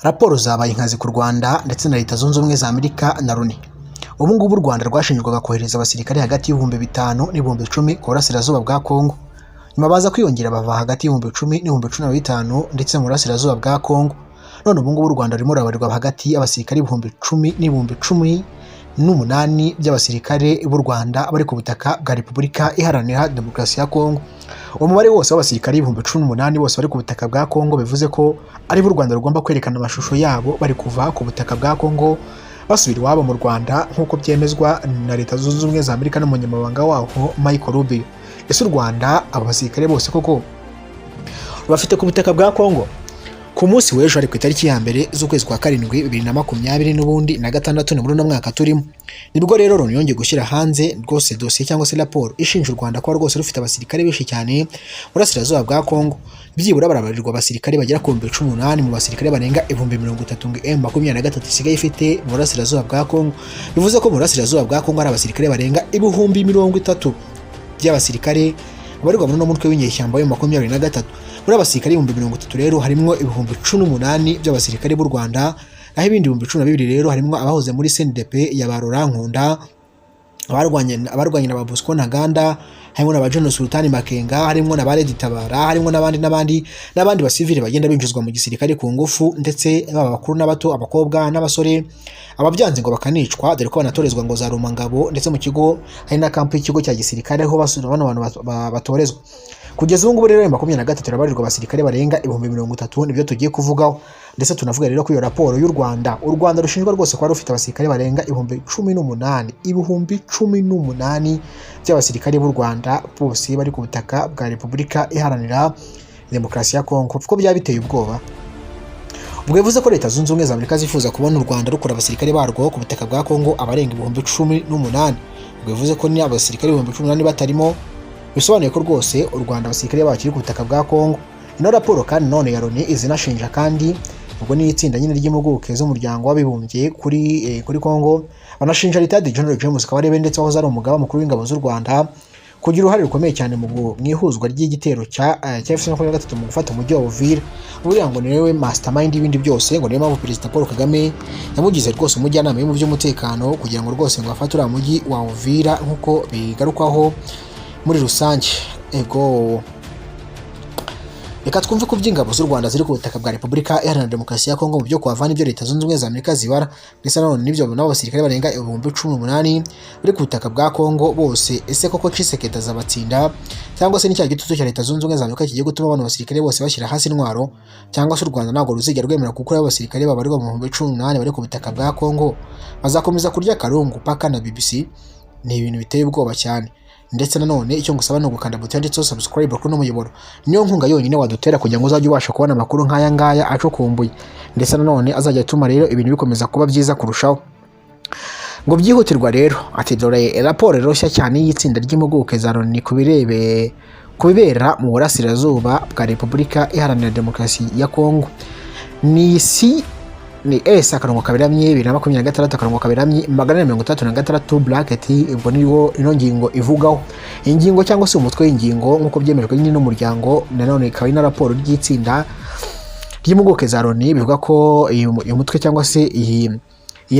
Raporo zabaye inkazi ku Rwanda ndetse na Leta Zunze Ubumwe za Amerika na Loni. Ubu ngubu u Rwanda rwashinjwaga kohereza abasirikare hagati y'ibihumbi 5 n'ibihumbi 10 ku burasirazuba bwa Kongo. Nyuma baza kwiyongera bava hagati y'ibihumbi 10 n'ibihumbi 15 ndetse mu burasirazuba bwa Kongo. None ubu ngubu u Rwanda rurimo rurabarirwa hagati y'abasirikare ibihumbi 10 n'ibihumbi 18 by'abasirikare b'u Rwanda bari ku butaka bwa Repubulika Iharanira Demokarasi ya Kongo. Umubare wose w'abasirikare ibihumbi 18 bose bari ku butaka bwa Kongo bivuze ko ari b'u Rwanda rugomba kwerekana amashusho yabo bari kuva ku butaka bwa Kongo basubira iwabo mu Rwanda nk'uko byemezwa na Leta Zunze Ubumwe za Amerika n'umunyamabanga waho Michael Rubio. Ese u Rwanda aba basirikare bose koko bafite ku butaka bwa Kongo? Ku munsi w'ejo ari ku itariki ya mbere z'ukwezi kwa 7 2020 n'ubundi na gatandatu muri no mwaka turimo, nibwo rero Loni yongeye gushyira hanze rwose dosiye cyangwa se raporo ishinja u Rwanda ko rwose rufite abasirikare benshi cyane burasirazuba bwa Kongo. Byibura barabarirwa abasirikare bagera ku 18 mu basirikare barenga 30,000 ngo M23 isigaye ifite mu burasirazuba bwa Kongo. Bivuze ko mu burasirazuba bwa Kongo ari abasirikare barenga 30,000 by'abasirikare babarirwa muri no mutwe w'inyeshyamba wa M23. Muri abasirikare 30,000 rero harimo 18 by'abasirikare b'u Rwanda, naho ibindi 12 rero harimo abahoze muri CNDP ya Barora Nkunda, abarwanye na Bosco Ntaganda, harimo na General Sultan Makenga, harimo na Baredi Tabara, harimo n'abandi basivile bagenda binjizwa mu gisirikare ku ngufu, ndetse abakuru n'abato, abakobwa n'abasore, ababyanze ngo bakanicwa dore ko banatorezwa ngo za Rumangabo, ndetse mu kigo hari na kampu y'ikigo cya gisirikare ho basura abantu batorezwa. Kugeza ubu ngubu rero 23 rabarirwa abasirikare barenga 30,000 nibyo tugiye kuvugaho, ndetse tunavuga rero ko iyo raporo y'u Rwanda rushinjwa rwose ko rufite abasirikare barenga 18 by'abasirikare b'u Rwanda bose bari ku butaka bwa Repubulika Iharanira Demokarasi ya Kongo. Kuko byaba biteye ubwoba. Ubwo bivuze ko Leta Zunze Ubumwe za Amerika zifuza kubona u Rwanda rukora abasirikare barwo ku butaka bwa Kongo abarenga 18,000. Ubwo bivuze ko ni abasirikare 18,000 batarimo, bisobanuye ko rwose u Rwanda abasirikare bakiri ku butaka bwa Kongo. Ino raporo kandi none ya Loni izinashinja kandi ubwo ni itsinda nyine ry'impuguke z'umuryango w'abibumbye kuri Kongo, banashinja Leta General James Kabarebe ndetse wahoze ari umugaba mukuru w'ingabo z'u Rwanda kugira uruhare rukomeye cyane mu ihuzwa ry'igitero cya FC23 mu gufata umujyi wa Uvira. Buriya ngo niwe mastermind y'ibindi byose, ngo niyo mpamvu Perezida Paul Kagame yamugize rwose umujyanama mu by'umutekano kugira ngo rwose ngo afate uriya mujyi wa Uvira nk'uko bigarukwaho muri rusange. Ego reka twumve ko by'ingabo z'u Rwanda ziri ku butaka bwa Repubulika Iharanira Demokarasi ya Kongo mu byo kuhavana ibyo Leta Zunze Ubumwe za Amerika zibara, ndetse none n'ibyo n'abasirikare barenga 18,000 bari ku butaka bwa Kongo bose. Ese koko Tshisekedi azabatsinda, cyangwa se n'icya gitutu cya Leta Zunze Ubumwe za Amerika kigiye gutuma abantu basirikare bose bashyira hasi intwaro, cyangwa se u Rwanda ntabwo ruzigera rwemera kuko abasirikare babarirwa mu 18,000 bari ku butaka bwa Kongo bazakomeza kurya karungu paka na BBC? Ni ibintu biteye ubwoba cyane. Ndetse nanone icyo ngusaba no gukanda buto yanditseho subscribe kuno muyoboro niyo nkunga yonyine wadutera kugira ngo uzajye ubasha kubona amakuru nk'aya ngaya acukumbuye, ndetse nanone azajya atuma rero ibintu bikomeza kuba byiza kurushaho. Ngo byihutirwa rero ati dore raporo roshya cyane y'itsinda ry'impuguke za Loni kubibera mu burasirazuba bwa Repubulika Iharanira Demokarasi ya Kongo. Ni S/2026/236 bracket. Ubwo niwo ino ngingo ivugaho ingingo cyangwa se umutwe w'ingingo nk'uko byemejwe nyine n'umuryango. Nanone ikaba ina raporo ry'itsinda ry'impuguke za Loni bivuga ko uyu mutwe cyangwa se iyi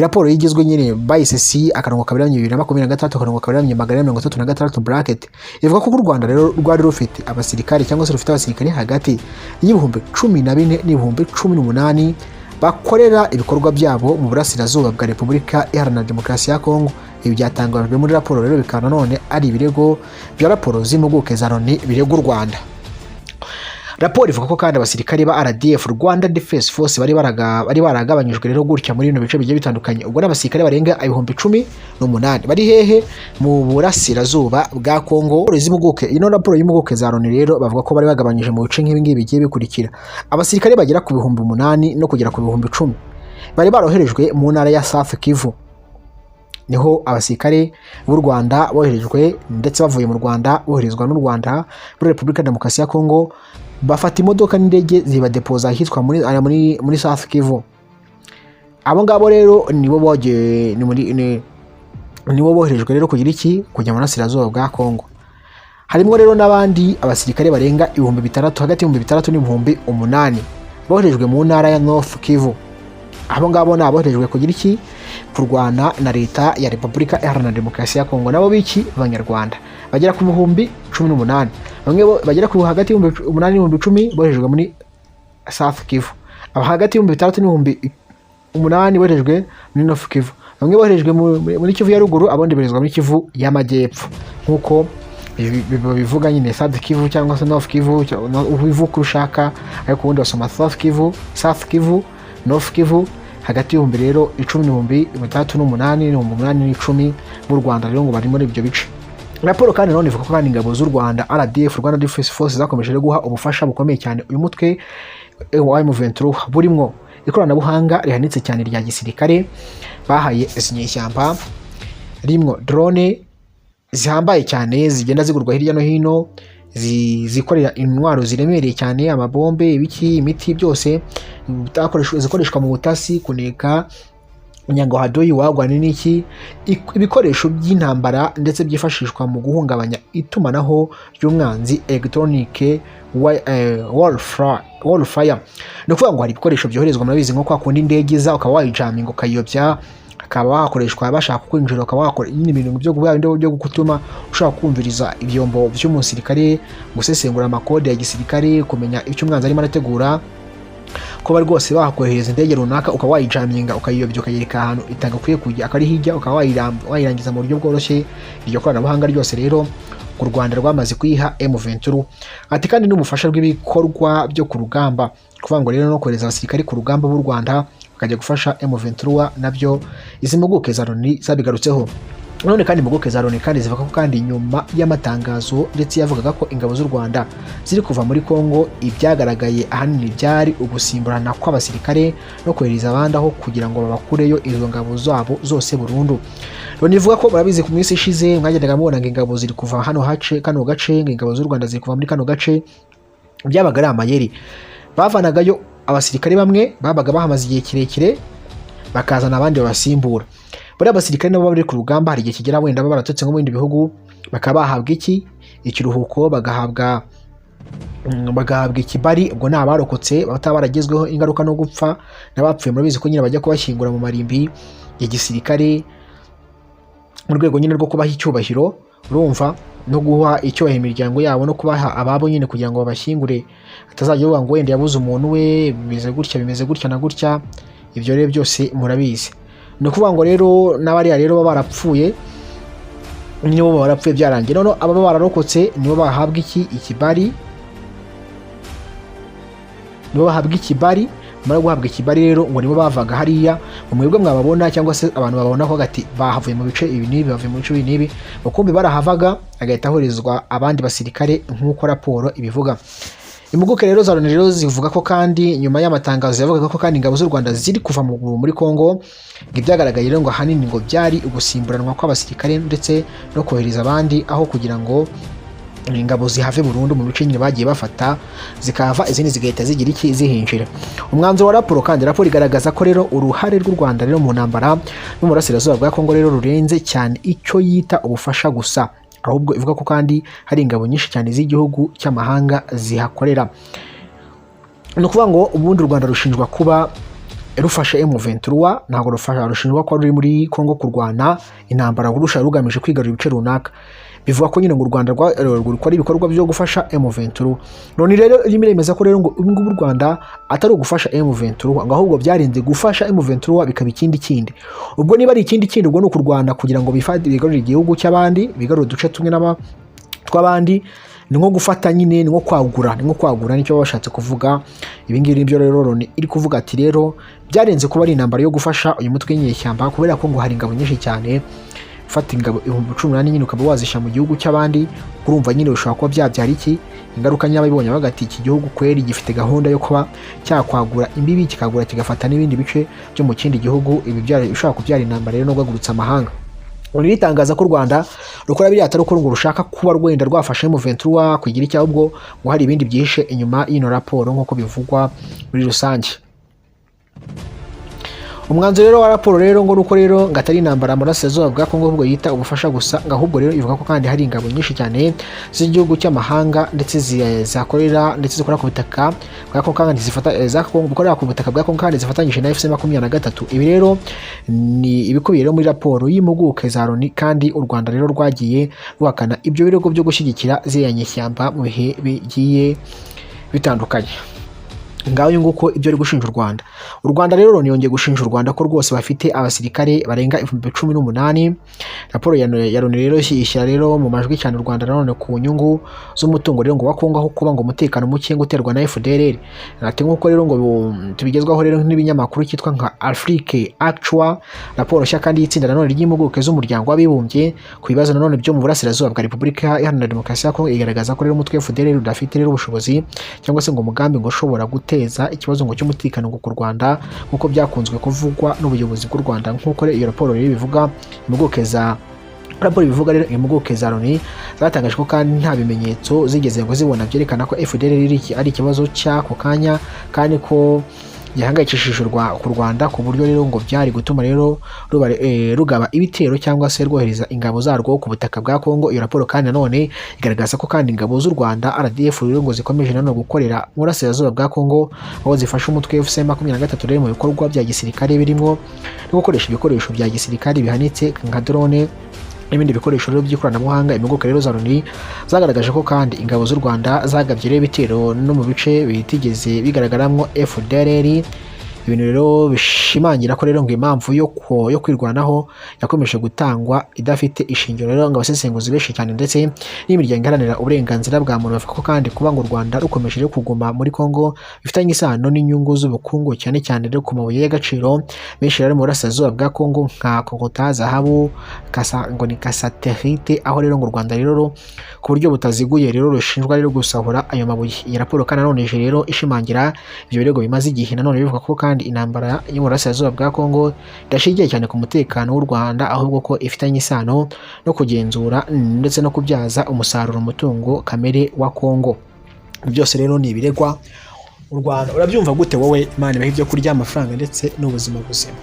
raporo yigizwe nyine by S/2026/236 bracket ivuga ko u Rwanda rero rwari rufite abasirikare cyangwa se rufite abasirikare hagati y'ibihumbi 14 n'ibihumbi 18 bakorera ibikorwa byabo mu burasirazuba bwa Repubulika Iharanira Demokarasi ya Kongo. Ibi byatangajwe muri raporo rero bikaba none ari ibirego bya raporo z'impuguke za Loni birego u Rwanda. Raporo ivuga ko kandi abasirikare ba RDF Rwanda Defense Force bari baragabanyijwe rero gutya muri bino bice bigiye bitandukanye. Ubwo n'abasirikare barenga 18,000 bari hehe mu burasirazuba bwa Kongo. Ino raporo y'impuguke za Loni rero bavuga ko bari bagabanyije mu bice nk'ibi bigiye bikurikira. Abasirikare bagera ku 8,000 no kugera ku 10,000 bari baroherejwe mu ntara ya South Kivu. Niho abasirikare b'u Rwanda boherejwe, ndetse bavuye mu Rwanda boherezwa n'u Rwanda muri Repubulika Demokarasi ya Kongo, bafata imodoka n'indege zibadepoza ahitwa muri South Kivu. Abo ngabo rero nibo boherejwe rero kujya mu burasirazuba bwa Kongo. Harimo rero n'abandi abasirikare barenga 6,000 hagati y'6,000 n'ibihumbi 8 boherejwe mu ntara ya North Kivu abo ngabo ni aboherejwe kugira iki kurwana na leta ya Repubulika Iharanira Demokarasi ya Kongo, nabo biki b'Abanyarwanda bagera ku bihumbi 18, bamwe bagera ku hagati y'ibihumbi 8 n'ibihumbi 10 boherejwe muri South Kivu, aba hagati y'ibihumbi 3 n'ibihumbi 8 boherejwe muri North Kivu, bamwe boherejwe muri Kivu ya ruguru, abandi boherezwa muri Kivu y'amajyepfo, nkuko bivuga nyine South Kivu cyangwa se North Kivu, ubivuga ushaka, ariko ubundi basoma South Kivu, North Kivu, hagati y'ibihumbi rero 10,308 n'ibihumbi 8,10 mu Rwanda rero ngo bari muri ibyo bice. Raporo kandi none ivuga ko kandi ingabo z'u Rwanda RDF, Rwanda Defense Force, zakomeje guha ubufasha bukomeye cyane uyu mutwe wa M23, burimo ikoranabuhanga rihanitse cyane rya gisirikare, bahaye inyeshyamba rimwe drone zihambaye cyane zigenda zigurwa hirya no hino, zikorera intwaro ziremereye cyane, amabombe, ibiki, imiti, byose zikoreshwa mu butasi, kuneka nyango hadoyi wagwana n'iki, ibikoresho by'intambara ndetse byifashishwa mu guhungabanya itumanaho ry'umwanzi, electronic warfare. No kuvuga ngo hari ibikoresho byoherezwa murabizi nko kwa kundi indege za ukaba wayijaminga ukayobya, akaba wakoreshwa bashaka kwinjira, ukaba wakora ibintu byo gutuma ushaka kumviriza ibyombo by'umusirikare, gusesengura amakode ya gisirikare, kumenya icyo umwanzi arimo arategura, ko bari rwose bakohereza indege runaka ukaba wayijaminga ukayiyobya ukayereka ahantu itagakwiye kujya, akari hirya ukaba wayirangiza mu buryo bworoshye. Iryo koranabuhanga ryose rero u Rwanda rwamaze kuyiha M23, ati kandi n'umufasha rw'ibikorwa byo ku rugamba, kuvuga ngo rero no kohereza abasirikare ku rugamba b'u Rwanda bakajya gufasha M23, nabyo izi mpuguke za Loni zabigarutseho. None kandi impuguke za Loni kandi zivuga ko kandi nyuma y'amatangazo ndetse yavugaga ko ingabo z'u Rwanda ziri kuva muri Kongo, ibyagaragaye ahanini byari ugusimburana kw'abasirikare no kohereza abandi aho kugira ngo babakureyo izo ngabo zabo zose burundu. Loni ivuga ko barabizi ku minsi ishize mwagendaga mubona ngo ingabo ziri kuva kano gace, ngo ingabo z'u Rwanda ziri kuva muri kano gace, byabaga ari amayeri. Bavanagayo abasirikare bamwe babaga bahamaze igihe kirekire, bakazana abandi babasimbura. Buri abasirikare nabo bari ku rugamba hari igihe kigera wenda baratutse nko mu bindi bihugu, bakaba bahabwa ikiruhuko, bagahabwa ikibari, ubwo ni abarokotse bataba baragezweho ingaruka no gupfa, n'abapfuye murabizi ko nyine bajya kubashyingura mu marimbi ya gisirikare mu rwego nyine rwo kubaha icyubahiro, urumva, no guha icyubahiro imiryango yabo no kubaha ababo nyine kugira ngo babashyingure, atazajya bavuga ngo wenda yabuze umuntu we bimeze gutya na gutya. Ibyo rero byose murabizi. Ni ukuvuga ngo rero n'abariya rero baba barapfuye, nibo barapfuye byarangiye, none aba bararokotse nibo bahabwa ikibari, mara guhabwa ikibari rero ngo nibo bavaga hariya, mu mwebwe mwababona cyangwa se abantu babona ko gati bahavuye mu bice ibi nibi, bavuye mu bice ibi nibi, bakumbi barahavaga agahita ahorizwa abandi basirikare nk'uko raporo ibivuga. Impuguke rero za Loni rero zivuga ko kandi nyuma y'amatangazo yavugaga ko kandi ingabo z'u Rwanda ziri kuva muri Kongo, ibyagaragaye rero ngo ahanini ngo byari ugusimburanwa kw'abasirikare ndetse no kohereza abandi aho kugira ngo ingabo zihave burundu mu bice nyine bagiye bafata, zikava izindi zigahita zigira iki zihinjira. Umwanzuro wa raporo kandi, raporo igaragaza ko rero uruhare rw'u Rwanda rero mu ntambara no mu burasirazuba bwa Kongo rero rurenze cyane icyo yita ubufasha gusa, ahubwo ivuga ko kandi hari ingabo nyinshi cyane z'igihugu cy'amahanga zihakorera. No kuvuga ngo ubundi u Rwanda rushinjwa kuba rufasha M23, ntabwo rushinjwa ko ruri muri Kongo kurwana intambara rurusha rugamije kwigarurira ibice runaka. Bivuga ko nyine ngo u Rwanda rukora ibikorwa byo gufasha M23. None rero irimo iremeza ko rero ngo ubu ngubu u Rwanda atari ugufasha M23, ngo ahubwo byarenze gufasha M23 bikaba ikindi. Ubwo niba ari ikindi ubwo ni ukurwana kugira ngo bigarurire igihugu cy'abandi, bigarurire uduce tumwe tw'abandi, ni nko gufata nyine, ni nko kwagura nicyo bashatse kuvuga. Ibi ngibi nibyo rero Loni iri kuvuga ati rero byarenze kuba ari intambara yo gufasha uyu mutwe w'inyeshyamba, kubera ko ngo hari ingabo nyinshi cyane. Fata ingabo 18 nyine ukaba wazisha mu gihugu cy'abandi, urumva nyine ushobora kuba byabyara iki ingaruka nyabibonye bagati iki gihugu kweri gifite gahunda yo kuba cyakwagura imbibi, kikagura kigafata n'ibindi bice byo mu kindi gihugu. Ibi byari ushaka kubyara intambara rero no gagurutsa amahanga. Ritangaza ko u Rwanda rukora biriya atari uko ngo rushaka kuba rwenda rwafashe M23 kugira icyo, ahubwo ngo hari ibindi byihishe inyuma y'ino raporo nk'uko bivugwa muri rusange. Umwanzuro rero wa raporo rero ngo nuko rero ngatari intambara mu burasirazuba bwa Kongo ahubwo yita ubufasha gusa, ahubwo rero ivuga ko kandi hari ingabo nyinshi cyane z'igihugu cy'amahanga ndetse zakorera ndetse zikora ku butaka bwa Kongo kandi zikorera ku butaka bwa Kongo kandi zifatanyije na FC23. Ibi rero ni ibikubiye muri raporo y'impuguke za Loni, kandi u Rwanda rero rwagiye ruhakana ibyo birego byo gushyigikira ziriya nyeshyamba mu bihe bigiye bitandukanye. Ngaho nguko ibyo ari gushinja u Rwanda rero yongeye gushinja u Rwanda ko rwose bafite abasirikare barenga 18,000. Raporo ya Loni rero ishyira rero mu majwi cyane u Rwanda nanone ku nyungu z'umutungo rero ngo wa Kongo, aho kuba ngo umutekano muke guterwa na FDLR. Ati nkuko rero ngo tubigezwaho rero n'ibinyamakuru cyitwa nka Afrique Actual. Raporo nshya kandi y'itsinda nanone ry'impuguke z'umuryango w'abibumbye ku bibazo nanone byo mu burasirazuba bwa Repubulika Iharanira Demokarasi ya Kongo igaragaza ko rero umutwe FDLR udafite rero ubushobozi cyangwa se ngo umugambi ngo ushobora guteza ikibazo ngo cy'umutekano ngo ku Rwanda nkuko byakunzwe kuvugwa n'ubuyobozi bw'u Rwanda. Nkuko iyo raporo rero bivuga, impuguke za impuguke za Loni zatangaje ko kandi nta bimenyetso zigeze ngo zibona byerekana ko FDLR ari ikibazo cy'ako kanya, kandi ko gihangayikishije ku Rwanda ku buryo rero ngo byari gutuma rero rugaba ibitero cyangwa se rwohereza ingabo zarwo ku butaka bwa Kongo. Iyo raporo kandi nanone igaragaza ko kandi ingabo z'u Rwanda RDF rero ngo zikomeje nanone gukorera mu burasirazuba bwa Kongo, aho zifasha umutwe FC23 rero mu bikorwa bya gisirikare birimo no gukoresha ibikoresho bya gisirikare bihanitse nka drone n'ibindi bikoresho rero by'ikoranabuhanga. Impuguke rero za Loni zagaragaje ko kandi ingabo z'u Rwanda zagabye rero ibitero no mu bice bitigeze bigaragaramo FDLR. Ibintu rero bishimangira ko rero ngo impamvu yo kwirwanaho yakomeje gutangwa idafite ishingiro. Rero ngo abasesenguzi benshi cyane ndetse n'imiryango iharanira uburenganzira bwa muntu bavuga ko kandi kuba ngo u Rwanda rukomeje kuguma muri Kongo bifitanye isano n'inyungu z'ubukungu, cyane cyane rero ku mabuye y'agaciro menshi rero mu burasirazuba bwa Kongo nka Kokota, zahabu, ngo ni kasaterite, aho rero ngo u Rwanda rero ku buryo butaziguye rero rushinjwa rero gusahura ayo mabuye. Iyi raporo kandi nanone rero ishimangira ibyo birego bimaze igihe nanone bivuga ko kandi intambara yo mu burasirazuba bwa Kongo idashingiye cyane ku mutekano w'u Rwanda, ahubwo ko ifitanye isano no kugenzura ndetse no kubyaza umusaruro umutungo kamere wa Kongo. Byose rero ni ibiregwa u Rwanda. Urabyumva gute wowe? Imana ibahe ibyo kurya, amafaranga ndetse n'ubuzima buzima.